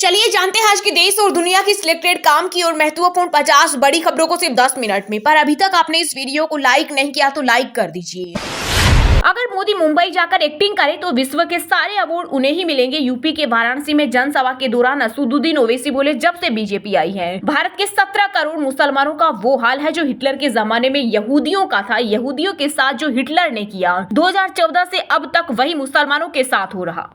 चलिए जानते हैं आज की देश और दुनिया की सिलेक्टेड काम की और महत्वपूर्ण 50 बड़ी खबरों को सिर्फ 10 मिनट में। पर अभी तक आपने इस वीडियो को लाइक नहीं किया तो लाइक कर दीजिए। अगर मोदी मुंबई जाकर एक्टिंग करे तो विश्व के सारे अवार्ड उन्हें ही मिलेंगे। यूपी के वाराणसी में जनसभा के दौरान असदुद्दीन ओवैसी बोले, जब से बीजेपी आई है भारत के 17 करोड़ मुसलमानों का वो हाल है जो हिटलर के जमाने में यहूदियों का था। यहूदियों के साथ जो हिटलर ने किया 2014 से अब तक वही मुसलमानों के साथ हो रहा।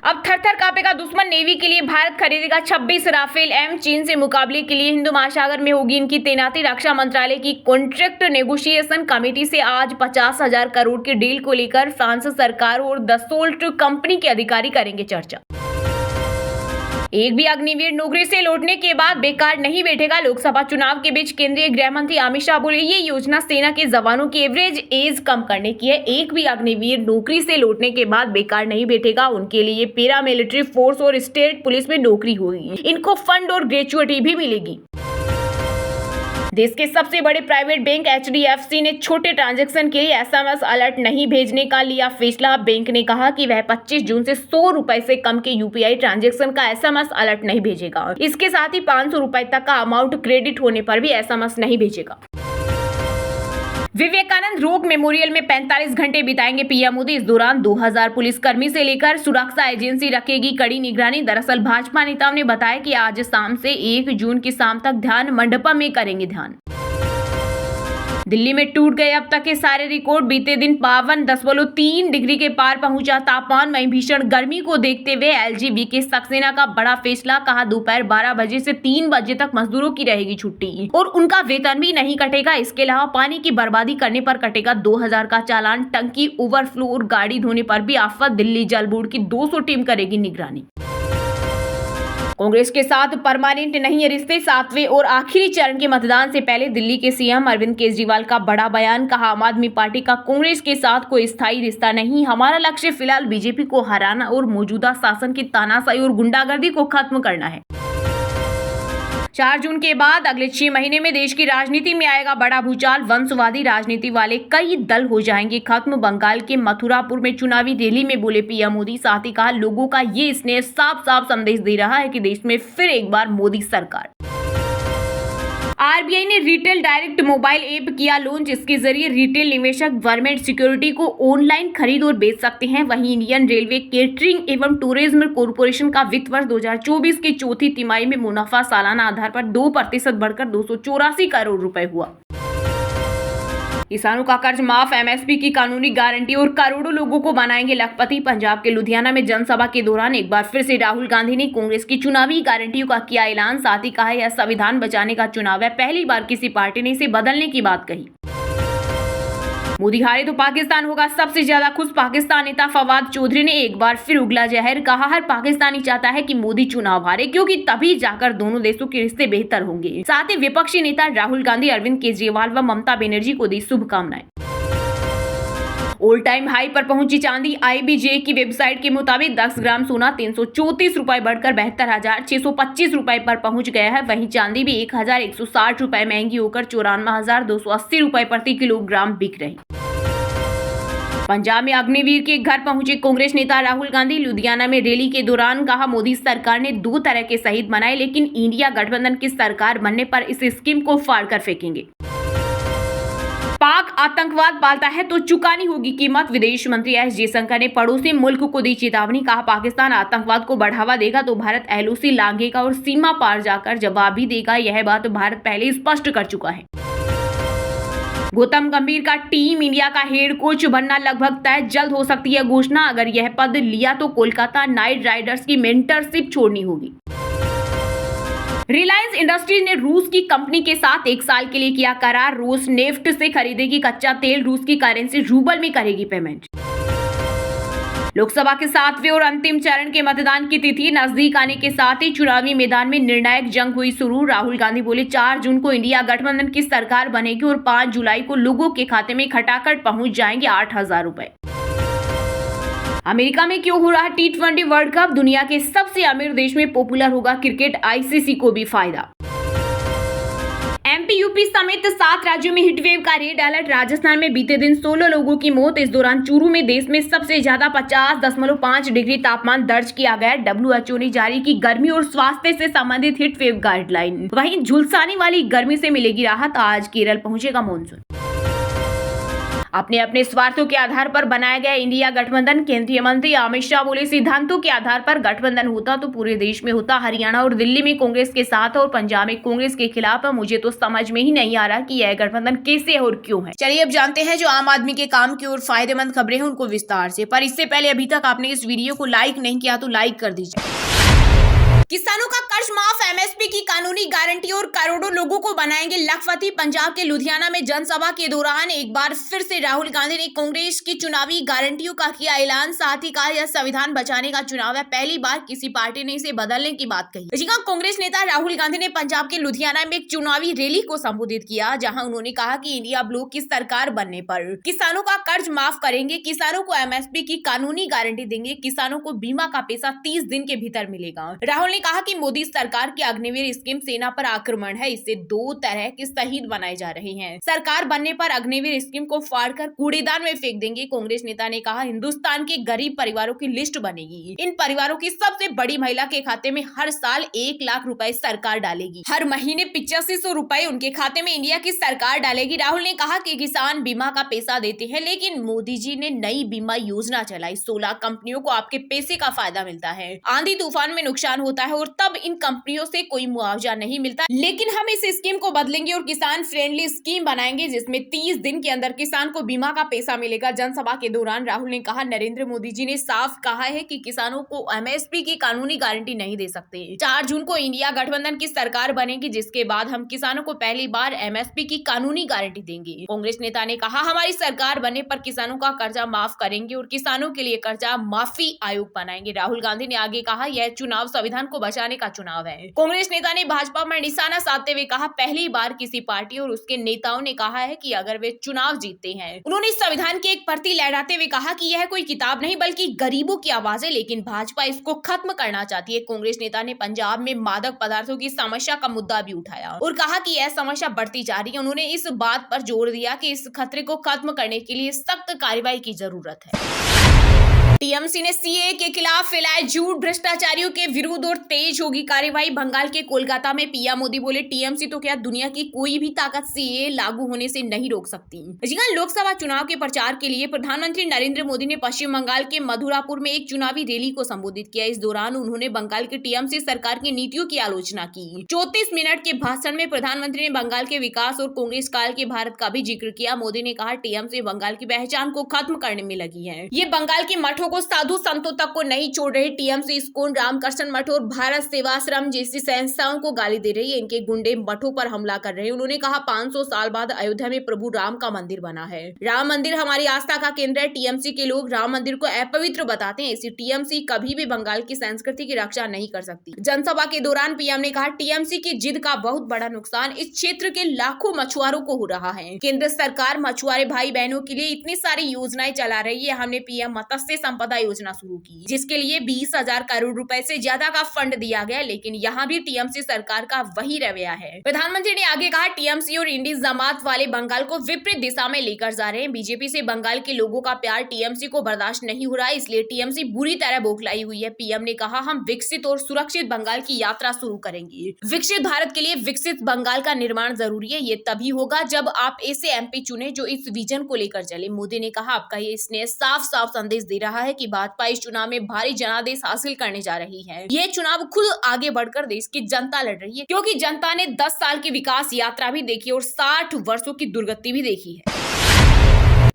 अब थर-थर कांपेगा दुश्मन। नेवी के लिए भारत खरीदेगा 26 राफेल एम। चीन से मुकाबले के लिए हिंद महासागर में होगी इनकी तैनाती। रक्षा मंत्रालय की कॉन्ट्रैक्ट नेगोशिएशन कमेटी से आज 50,000 करोड़ के डील को लेकर फ्रांस सरकार और दसोल्ट कंपनी के अधिकारी करेंगे चर्चा। एक भी अग्निवीर नौकरी से लौटने के बाद बेकार नहीं बैठेगा। लोकसभा चुनाव के बीच केंद्रीय गृह मंत्री अमित शाह बोले, ये योजना सेना के जवानों की एवरेज एज कम करने की है। एक भी अग्निवीर नौकरी से लौटने के बाद बेकार नहीं बैठेगा। उनके लिए पैरा मिलिट्री फोर्स और स्टेट पुलिस में नौकरी होगी। इनको फंड और ग्रेचुइटी भी मिलेगी। देश के सबसे बड़े प्राइवेट बैंक HDFC ने छोटे ट्रांजैक्शन के लिए SMS अलर्ट नहीं भेजने का लिया फैसला। बैंक ने कहा कि वह 25 जून से 100 रुपए से कम के UPI ट्रांजैक्शन का SMS अलर्ट नहीं भेजेगा। इसके साथ ही 500 रुपए तक का अमाउंट क्रेडिट होने पर भी SMS नहीं भेजेगा। विवेकानंद रॉक मेमोरियल में 45 घंटे बिताएंगे पीएम मोदी। इस दौरान 2000 पुलिसकर्मी से लेकर सुरक्षा एजेंसी रखेगी कड़ी निगरानी। दरअसल भाजपा नेताओं ने बताया कि आज शाम से 1 जून की शाम तक ध्यान मंडपम में करेंगे ध्यान। दिल्ली में टूट गए अब तक के सारे रिकॉर्ड। बीते दिन 52.3 डिग्री के पार पहुंचा तापमान। वहीं भीषण गर्मी को देखते हुए LGBK सक्सेना का बड़ा फैसला। कहा दोपहर 12 बजे से 3 बजे तक मजदूरों की रहेगी छुट्टी और उनका वेतन भी नहीं कटेगा। इसके अलावा पानी की बर्बादी करने पर कटेगा 2000 का चालान। टंकी ओवरफ्लो और गाड़ी धोने पर भी आफत। दिल्ली जल बोर्ड की 200 टीम करेगी निगरानी। कांग्रेस के साथ परमानेंट नहीं है रिश्ते। 7वें और आखिरी चरण के मतदान से पहले दिल्ली के CM अरविंद केजरीवाल का बड़ा बयान। कहा आम आदमी पार्टी का कांग्रेस के साथ कोई स्थायी रिश्ता नहीं। हमारा लक्ष्य फिलहाल बीजेपी को हराना और मौजूदा शासन की तानाशाही और गुंडागर्दी को खत्म करना है। 4 जून के बाद अगले 6 महीने में देश की राजनीति में आएगा बड़ा भूचाल। वंशवादी राजनीति वाले कई दल हो जाएंगे खत्म। बंगाल के मथुरापुर में चुनावी रैली में बोले पीएम मोदी। साथ ही कहा लोगों का ये स्नेह साफ साफ संदेश दे रहा है कि देश में फिर एक बार मोदी सरकार। RBI ने रिटेल डायरेक्ट मोबाइल ऐप किया लॉन्च। इसके जरिए रिटेल निवेशक गवर्नमेंट सिक्योरिटी को ऑनलाइन खरीद और बेच सकते हैं। वहीं इंडियन रेलवे केटरिंग एवं टूरिज्म कॉर्पोरेशन का वित्त वर्ष 2024 की चौथी तिमाही में मुनाफा सालाना आधार पर 2% बढ़कर 284 करोड़ रुपए हुआ। किसानों का कर्ज माफ। MSP की कानूनी गारंटी और करोड़ों लोगों को बनाएंगे लखपति। पंजाब के लुधियाना में जनसभा के दौरान एक बार फिर से राहुल गांधी ने कांग्रेस की चुनावी गारंटियों का किया ऐलान। साथ ही कहा यह संविधान बचाने का चुनाव है। पहली बार किसी पार्टी ने इसे बदलने की बात कही। मोदी हारे तो पाकिस्तान होगा सबसे ज्यादा खुश। पाकिस्तान नेता फवाद चौधरी ने एक बार फिर उगला जहर। कहा हर पाकिस्तानी चाहता है कि मोदी चुनाव हारे क्योंकि तभी जाकर दोनों देशों के रिश्ते बेहतर होंगे। साथ ही विपक्षी नेता राहुल गांधी अरविंद केजरीवाल व ममता बनर्जी को दी शुभकामनाएं। ऑल टाइम हाई पर पहुंची चांदी। IBJ की वेबसाइट के मुताबिक 10 ग्राम सोना 334 रुपए बढ़कर 72,625 रुपए पर पहुंच गया है। वहीं चांदी भी 1,160 रुपए महंगी होकर 94,280 रुपए प्रति किलोग्राम बिक रही। पंजाब में अग्निवीर के घर पहुंचे कांग्रेस नेता राहुल गांधी। लुधियाना में रैली के दौरान कहा मोदी सरकार ने 2 तरह के शहीद बनाए लेकिन इंडिया गठबंधन की सरकार बनने पर इस स्कीम को फाड़ कर फेंकेंगे। पाक आतंकवाद पालता है तो चुकानी होगी कीमत। विदेश मंत्री S जयशंकर ने पड़ोसी मुल्क को दी चेतावनी। कहा पाकिस्तान आतंकवाद को बढ़ावा देगा तो भारत LOC लांघेगा और सीमा पार जाकर जवाब भी देगा। यह बात भारत पहले स्पष्ट कर चुका है। गौतम गंभीर का टीम इंडिया का हेड कोच बनना लगभग तय। जल्द हो सकती है घोषणा। अगर यह पद लिया तो कोलकाता नाइट राइडर्स की मेंटरशिप छोड़नी होगी। रिलायंस इंडस्ट्रीज ने रूस की कंपनी के साथ 1 साल के लिए किया करार। रूस नेफ्ट से खरीदेगी कच्चा तेल। रूस की करेंसी रूबल में करेगी पेमेंट। लोकसभा के 7वें और अंतिम चरण के मतदान की तिथि नजदीक आने के साथ ही चुनावी मैदान में निर्णायक जंग हुई शुरू। राहुल गांधी बोले 4 जून को इंडिया गठबंधन की सरकार बनेगी और 5 जुलाई को लोगों के खाते में खटाखट पहुंच जाएंगे 8,000 रुपए। अमेरिका में क्यों हो रहा T20 वर्ल्ड कप। दुनिया के सबसे अमीर देश में पॉपुलर होगा क्रिकेट। ICC को भी फायदा। एमपी, यूपी समेत 7 राज्यों में हीटवेव का रेड अलर्ट। राजस्थान में बीते दिन 16 लोगों की मौत। इस दौरान चूरू में देश में सबसे ज्यादा 50.5 डिग्री तापमान दर्ज किया गया। डब्ल्यूएचओ ने जारी की गर्मी और स्वास्थ्य से संबंधित हीटवेव गाइडलाइन। वहीं झुलसाने वाली गर्मी से मिलेगी राहत। आज केरल पहुंचेगा मॉनसून। अपने अपने स्वार्थों के आधार पर बनाया गया इंडिया गठबंधन। केंद्रीय मंत्री अमित शाह बोले, सिद्धांतों के आधार पर गठबंधन होता तो पूरे देश में होता। हरियाणा और दिल्ली में कांग्रेस के साथ और पंजाब में कांग्रेस के खिलाफ। मुझे तो समझ में ही नहीं आ रहा कि यह गठबंधन कैसे और क्यों है। चलिए अब जानते हैं जो आम आदमी के काम की और फायदेमंद खबरें हैं उनको विस्तार से। पर इससे पहले अभी तक आपने इस वीडियो को लाइक नहीं किया तो लाइक कर दीजिए। किसानों का कर्ज माफ, एमएसपी की कानूनी गारंटी और करोड़ों लोगों को बनाएंगे लखपति। पंजाब के लुधियाना में जनसभा के दौरान एक बार फिर से राहुल गांधी ने कांग्रेस की चुनावी गारंटियों का किया ऐलान। साथ ही कहा यह संविधान बचाने का चुनाव है। पहली बार किसी पार्टी ने इसे बदलने की बात कही। जी हां, कांग्रेस नेता राहुल गांधी ने पंजाब के लुधियाना में एक चुनावी रैली को संबोधित किया, जहां उन्होंने कहा कि इंडिया ब्लॉक की सरकार बनने पर किसानों का कर्ज माफ करेंगे, किसानों को एमएसपी की कानूनी गारंटी देंगे, किसानों को बीमा का पैसा 30 दिन के भीतर मिलेगा। राहुल ने कहा कि मोदी सरकार की अग्निवीर स्कीम सेना पर आक्रमण है। इससे 2 तरह के शहीद बनाए जा रहे हैं। सरकार बनने पर अग्निवीर स्कीम को फाड़कर कूड़ेदान में फेंक देंगे। कांग्रेस नेता ने कहा, हिंदुस्तान के गरीब परिवारों की लिस्ट बनेगी। इन परिवारों की सबसे बड़ी महिला के खाते में हर साल 1 लाख रुपए सरकार डालेगी। हर महीने 8500 रुपए उनके खाते में इंडिया की सरकार डालेगी। राहुल ने कहा कि किसान बीमा का पैसा देते हैं, लेकिन मोदी जी ने नई बीमा योजना चलाई। 16 कंपनियों को आपके पैसे का फायदा मिलता है। आंधी तूफान में नुकसान होता है और तब इन कंपनियों से कोई मुआवजा नहीं मिलता, लेकिन हम इस स्कीम को बदलेंगे और किसान फ्रेंडली स्कीम बनाएंगे, जिसमें 30 दिन के अंदर किसान को बीमा का पैसा मिलेगा। जनसभा के दौरान राहुल ने कहा, नरेंद्र मोदी जी ने साफ कहा है कि किसानों को एमएसपी की कानूनी गारंटी नहीं दे सकते। 4 जून को इंडिया गठबंधन की सरकार बनेगी, जिसके बाद हम किसानों को पहली बार एमएसपी की कानूनी गारंटी देंगे। कांग्रेस नेता ने कहा, हमारी सरकार बनने पर किसानों का कर्जा माफ करेंगे और किसानों के लिए कर्जा माफी आयोग बनाएंगे। राहुल गांधी ने आगे कहा, यह चुनाव संविधान को बचाने का चुनाव है। कांग्रेस नेता ने भाजपा पर निशाना साधते हुए कहा, पहली बार किसी पार्टी और उसके नेताओं ने कहा है कि अगर वे चुनाव जीतते हैं। उन्होंने संविधान की एक प्रति लहराते हुए कहा कि यह कोई किताब नहीं बल्कि गरीबों की आवाज है, लेकिन भाजपा इसको खत्म करना चाहती है। कांग्रेस नेता ने पंजाब में मादक पदार्थों की समस्या का मुद्दा भी उठाया और कहा कि यह समस्या बढ़ती जा रही है। उन्होंने इस बात पर जोर दिया कि इस खतरे को खत्म करने के लिए सख्त कार्रवाई की जरूरत है। टीएमसी ने सीए के खिलाफ फैलाए झूठ, भ्रष्टाचारियों के विरुद्ध और तेज होगी कार्रवाई। बंगाल के कोलकाता में पीएम मोदी बोले, टीएमसी तो क्या दुनिया की कोई भी ताकत सीए लागू होने से नहीं रोक सकती। लोकसभा चुनाव के प्रचार के लिए प्रधानमंत्री नरेंद्र मोदी ने पश्चिम बंगाल के मधुरापुर में एक चुनावी रैली को संबोधित किया। इस दौरान उन्होंने बंगाल की टीएमसी सरकार की नीतियों की आलोचना की। 34 मिनट के भाषण में प्रधानमंत्री ने बंगाल के विकास और कांग्रेस काल के भारत का भी जिक्र किया। मोदी ने कहा, टीएमसी बंगाल की पहचान को खत्म करने में लगी है। ये बंगाल के मठों को साधु संतों तक को नहीं छोड़ रही। टीएमसी इस्कॉन, रामकृष्ण मठ और भारत सेवाश्रम जैसी संस्थाओं को गाली दे रही है। इनके गुंडे मठों पर हमला कर रहे हैं। उन्होंने कहा, 500 साल बाद अयोध्या में प्रभु राम का मंदिर बना है। राम मंदिर हमारी आस्था का केंद्र है। टीएमसी के लोग राम मंदिर को अपवित्र बताते हैं। इसी टीएमसी कभी भी बंगाल की संस्कृति की रक्षा नहीं कर सकती। जनसभा के दौरान पीएम ने कहा, टीएमसी की जिद का बहुत बड़ा नुकसान इस क्षेत्र के लाखों मछुआरों को हो रहा है। केंद्र सरकार मछुआरे भाई बहनों के लिए इतनी सारी योजनाएं चला रही है। हमने पीएम मत्स्य संपदा योजना शुरू की, जिसके लिए 20,000 करोड़ रुपए से ज्यादा का फंड दिया गया, लेकिन यहाँ भी टीएमसी सरकार का वही रवैया है। प्रधानमंत्री ने आगे कहा, टीएमसी और इंडी जमात वाले बंगाल को विपरीत दिशा में लेकर जा रहे हैं। बीजेपी से बंगाल के लोगों का प्यार टीएमसी को बर्दाश्त नहीं हो रहा है, इसलिए टीएमसी बुरी तरह बौखलाई हुई है। पीएम ने कहा, हम विकसित और सुरक्षित बंगाल की यात्रा शुरू करेंगे। विकसित भारत के लिए विकसित बंगाल का निर्माण जरूरी है। ये तभी होगा जब आप ऐसे एमपी चुने जो इस विजन को लेकर चले। मोदी ने कहा, आपका ये स्नेह साफ साफ संदेश दे रहा है कि भाजपा इस चुनाव में भारी जनादेश हासिल करने जा रही है। ये चुनाव खुद आगे बढ़कर देश की जनता लड़ रही है, क्योंकि जनता ने 10 साल की विकास यात्रा भी देखी और 60 वर्षों की दुर्गति भी देखी है।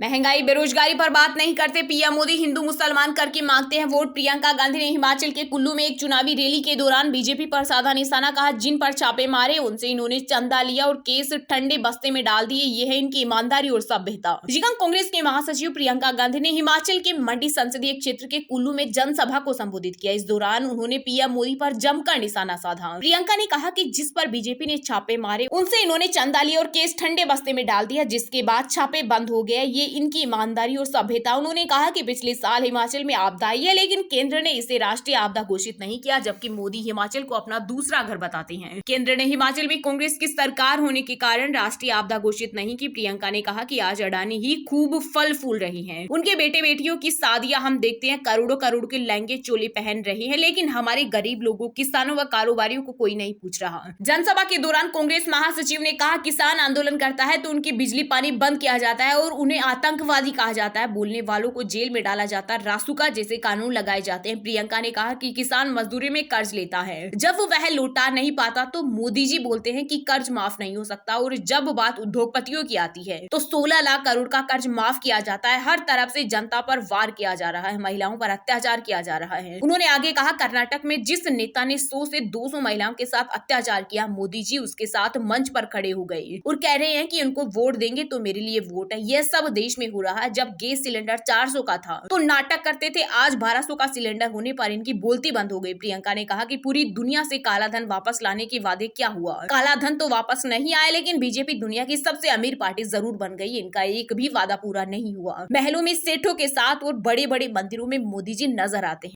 महंगाई, बेरोजगारी पर बात नहीं करते पीएम मोदी, हिंदू मुसलमान करके मांगते हैं वोट। प्रियंका गांधी ने हिमाचल के कुल्लू में एक चुनावी रैली के दौरान बीजेपी पर साधा निशाना। कहा, जिन पर छापे मारे उनसे इन्होंने चंदा लिया और केस ठंडे बस्ते में डाल दिए। ये है इनकी ईमानदारी और सभ्यता। कांग्रेस के महासचिव प्रियंका गांधी ने हिमाचल के मंडी संसदीय क्षेत्र के कुल्लू में जनसभा को संबोधित किया। इस दौरान उन्होंने पीएम मोदी पर जमकर निशाना साधा। प्रियंका ने कहा कि जिस पर बीजेपी ने छापे मारे उनसे इन्होंने चंदा लिया और केस ठंडे बस्ते में डाल दिया, जिसके बाद छापे बंद हो गए। ये इनकी ईमानदारी और सभ्यता। उन्होंने कहा कि पिछले साल हिमाचल में आपदा आई है, लेकिन केंद्र ने इसे राष्ट्रीय आपदा घोषित नहीं किया, जबकि मोदी हिमाचल को अपना दूसरा घर बताते हैं। केंद्र ने हिमाचल में कांग्रेस की सरकार होने के कारण राष्ट्रीय आपदा घोषित नहीं की। प्रियंका ने कहा कि आज अडानी ही खूब फल फूल रही हैं। उनके बेटे बेटियों की शादियां हम देखते हैं, करोड़ों करोड़ के लहंगे चोले पहन रहे हैं, लेकिन हमारे गरीब लोगों, किसानों व कारोबारियों को कोई नहीं पूछ रहा। जनसभा के दौरान कांग्रेस महासचिव ने कहा, किसान आंदोलन करता है तो उनकी बिजली पानी बंद किया जाता है और उन्हें आतंकवादी कहा जाता है। बोलने वालों को जेल में डाला जाता है, रासुका जैसे कानून लगाए जाते हैं। प्रियंका ने कहा कि किसान मजदूरी में कर्ज लेता है, जब वह लौटा नहीं पाता तो मोदी जी बोलते हैं कि कर्ज माफ नहीं हो सकता, और जब बात उद्योगपतियों की आती है तो 16 लाख करोड़ का कर्ज माफ किया जाता है। हर तरफ से जनता पर वार किया जा रहा है, महिलाओं पर अत्याचार किया जा रहा है। उन्होंने आगे कहा, कर्नाटक में जिस नेता ने 100 से 200 महिलाओं के साथ अत्याचार किया, मोदी जी उसके साथ मंच पर खड़े हो गए और कह रहे हैं कि उनको वोट देंगे तो मेरे लिए वोट है। यह सब देश में हो रहा है। जब गैस सिलेंडर 400 का था तो नाटक करते थे, आज 1200 का सिलेंडर होने पर इनकी बोलती बंद हो गई। प्रियंका ने कहा कि पूरी दुनिया से काला धन वापस लाने के वादे क्या हुआ? काला धन तो वापस नहीं आया, लेकिन बीजेपी दुनिया की सबसे अमीर पार्टी जरूर बन गई। इनका एक भी वादा पूरा नहीं हुआ। महलों में सेठों के साथ और बड़े बड़े मंदिरों में मोदी जी नजर आते हैं।